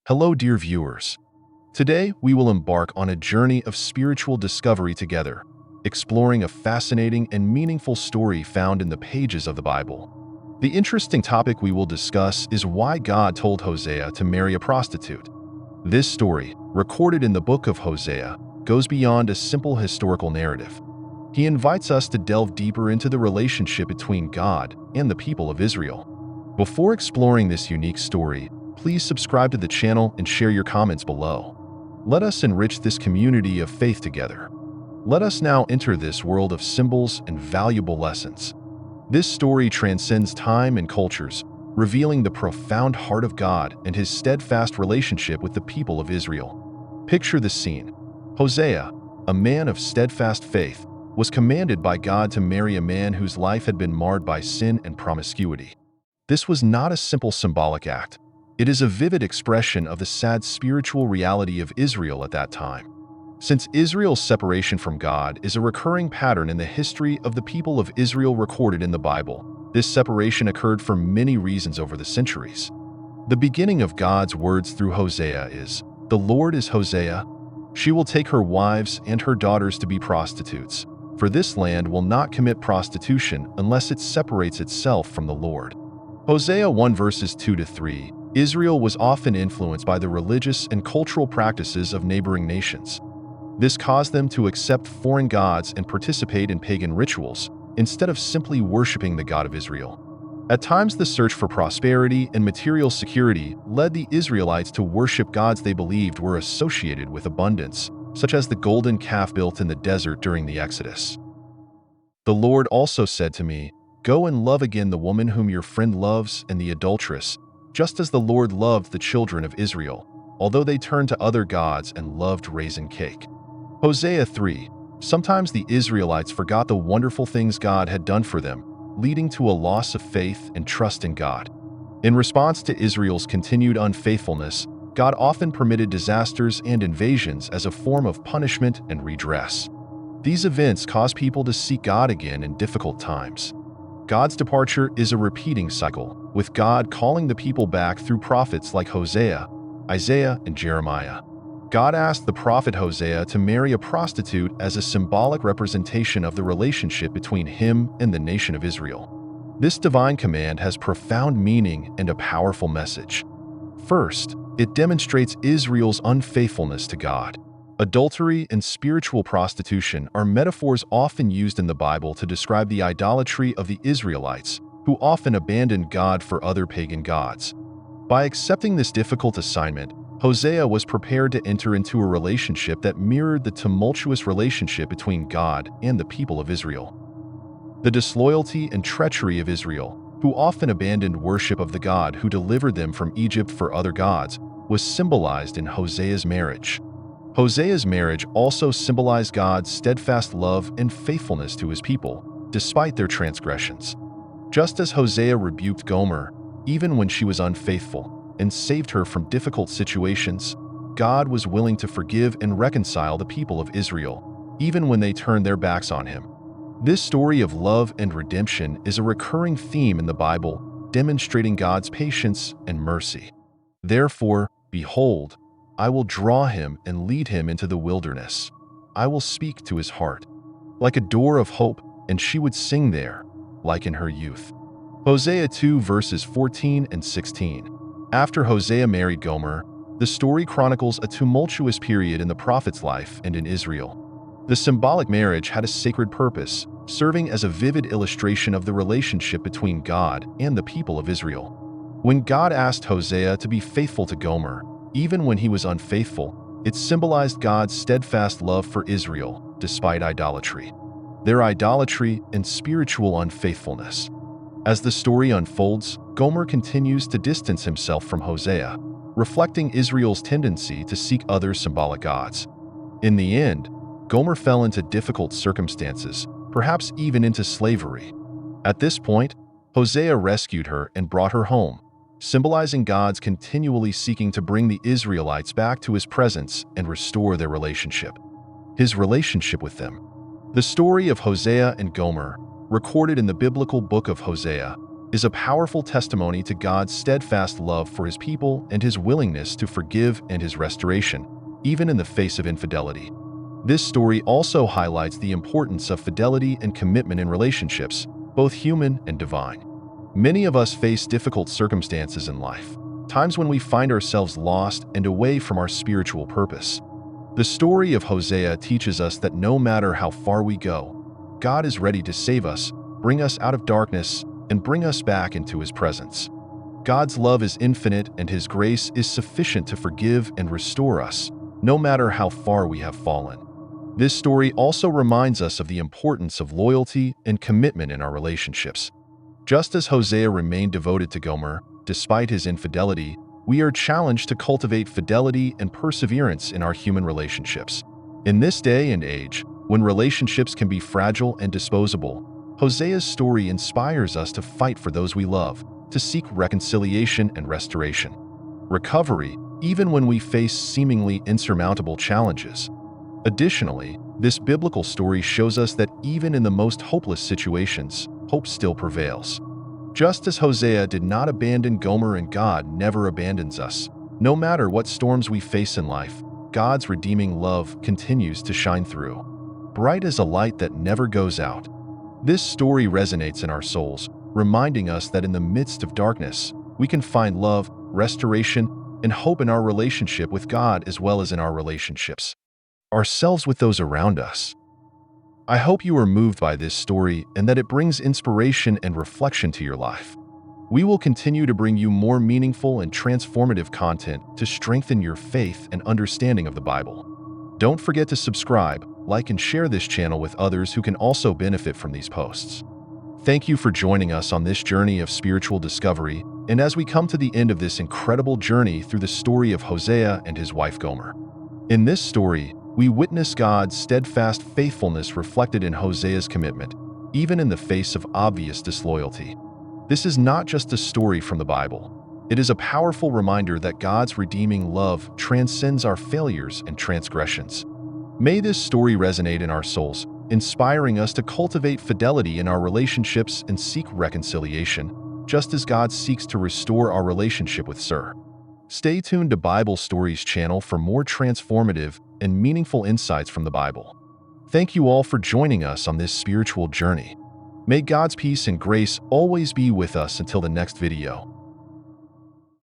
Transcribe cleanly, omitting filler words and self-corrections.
Hello, dear viewers. Today, we will embark on a journey of spiritual discovery together, exploring a fascinating and meaningful story found in the pages of the Bible. The interesting topic we will discuss is why God told Hosea to marry a prostitute. This story, recorded in the book of Hosea, goes beyond a simple historical narrative. He invites us to delve deeper into the relationship between God and the people of Israel. Before exploring this unique story, please subscribe to the channel and share your comments below. Let us enrich this community of faith together. Let us now enter this world of symbols and valuable lessons. This story transcends time and cultures, revealing the profound heart of God and his steadfast relationship with the people of Israel. Picture the scene. Hosea, a man of steadfast faith, was commanded by God to marry a man whose life had been marred by sin and promiscuity. This was not a simple symbolic act. It is a vivid expression of the sad spiritual reality of Israel at that time. Since Israel's separation from God is a recurring pattern in the history of the people of Israel recorded in the Bible, this separation occurred for many reasons over the centuries. The beginning of God's words through Hosea is, "The Lord is Hosea. She will take her wives and her daughters to be prostitutes, for this land will not commit prostitution unless it separates itself from the Lord." Hosea 1 verses 2-3. Israel was often influenced by the religious and cultural practices of neighboring nations. This caused them to accept foreign gods and participate in pagan rituals, instead of simply worshiping the God of Israel. At times, the search for prosperity and material security led the Israelites to worship gods they believed were associated with abundance, such as the golden calf built in the desert during the Exodus. The Lord also said to me, "Go and love again the woman whom your friend loves and the adulteress, just as the Lord loved the children of Israel, although they turned to other gods and loved raisin cake." Hosea 3. Sometimes the Israelites forgot the wonderful things God had done for them, leading to a loss of faith and trust in God. In response to Israel's continued unfaithfulness, God often permitted disasters and invasions as a form of punishment and redress. These events caused people to seek God again in difficult times. God's departure is a repeating cycle, with God calling the people back through prophets like Hosea, Isaiah, and Jeremiah. God asked the prophet Hosea to marry a prostitute as a symbolic representation of the relationship between him and the nation of Israel. This divine command has profound meaning and a powerful message. First, it demonstrates Israel's unfaithfulness to God. Adultery and spiritual prostitution are metaphors often used in the Bible to describe the idolatry of the Israelites, who often abandoned God for other pagan gods. By accepting this difficult assignment, Hosea was prepared to enter into a relationship that mirrored the tumultuous relationship between God and the people of Israel. The disloyalty and treachery of Israel, who often abandoned worship of the God who delivered them from Egypt for other gods, was symbolized in Hosea's marriage. Hosea's marriage also symbolized God's steadfast love and faithfulness to his people, despite their transgressions. Just as Hosea rebuked Gomer, even when she was unfaithful, and saved her from difficult situations, God was willing to forgive and reconcile the people of Israel, even when they turned their backs on him. This story of love and redemption is a recurring theme in the Bible, demonstrating God's patience and mercy. Therefore, behold, I will draw him and lead him into the wilderness. I will speak to his heart, like a door of hope, and she would sing there, like in her youth. Hosea 2 verses 14 and 16. After Hosea married Gomer, the story chronicles a tumultuous period in the prophet's life and in Israel. The symbolic marriage had a sacred purpose, serving as a vivid illustration of the relationship between God and the people of Israel. When God asked Hosea to be faithful to Gomer, even when he was unfaithful, it symbolized God's steadfast love for Israel, despite idolatry, their idolatry and spiritual unfaithfulness. As the story unfolds, Gomer continues to distance himself from Hosea, reflecting Israel's tendency to seek other symbolic gods. In the end, Gomer fell into difficult circumstances, perhaps even into slavery. At this point, Hosea rescued her and brought her home, symbolizing God's continually seeking to bring the Israelites back to his presence and restore their relationship. His relationship with them. The story of Hosea and Gomer, recorded in the biblical book of Hosea, is a powerful testimony to God's steadfast love for his people and his willingness to forgive and his restoration, even in the face of infidelity. This story also highlights the importance of fidelity and commitment in relationships, both human and divine. Many of us face difficult circumstances in life, times when we find ourselves lost and away from our spiritual purpose. The story of Hosea teaches us that no matter how far we go, God is ready to save us, bring us out of darkness, and bring us back into his presence. God's love is infinite and his grace is sufficient to forgive and restore us, no matter how far we have fallen. This story also reminds us of the importance of loyalty and commitment in our relationships. Just as Hosea remained devoted to Gomer, despite his infidelity, we are challenged to cultivate fidelity and perseverance in our human relationships. In this day and age, when relationships can be fragile and disposable, Hosea's story inspires us to fight for those we love, to seek reconciliation and restoration. Recovery, even when we face seemingly insurmountable challenges. Additionally, this biblical story shows us that even in the most hopeless situations, hope still prevails. Just as Hosea did not abandon Gomer and God never abandons us, no matter what storms we face in life, God's redeeming love continues to shine through, bright as a light that never goes out. This story resonates in our souls, reminding us that in the midst of darkness, we can find love, restoration, and hope in our relationship with God as well as in our relationships ourselves with those around us. I hope you are moved by this story and that it brings inspiration and reflection to your life. We will continue to bring you more meaningful and transformative content to strengthen your faith and understanding of the Bible. Don't forget to subscribe, like, and share this channel with others who can also benefit from these posts. Thank you for joining us on this journey of spiritual discovery, and as we come to the end of this incredible journey through the story of Hosea and his wife Gomer. In this story, we witness God's steadfast faithfulness reflected in Hosea's commitment, even in the face of obvious disloyalty. This is not just a story from the Bible. It is a powerful reminder that God's redeeming love transcends our failures and transgressions. May this story resonate in our souls, inspiring us to cultivate fidelity in our relationships and seek reconciliation, just as God seeks to restore our relationship with Sir. Stay tuned to Bible Stories channel for more transformative and meaningful insights from the Bible. Thank you all for joining us on this spiritual journey. May God's peace and grace always be with us until the next video.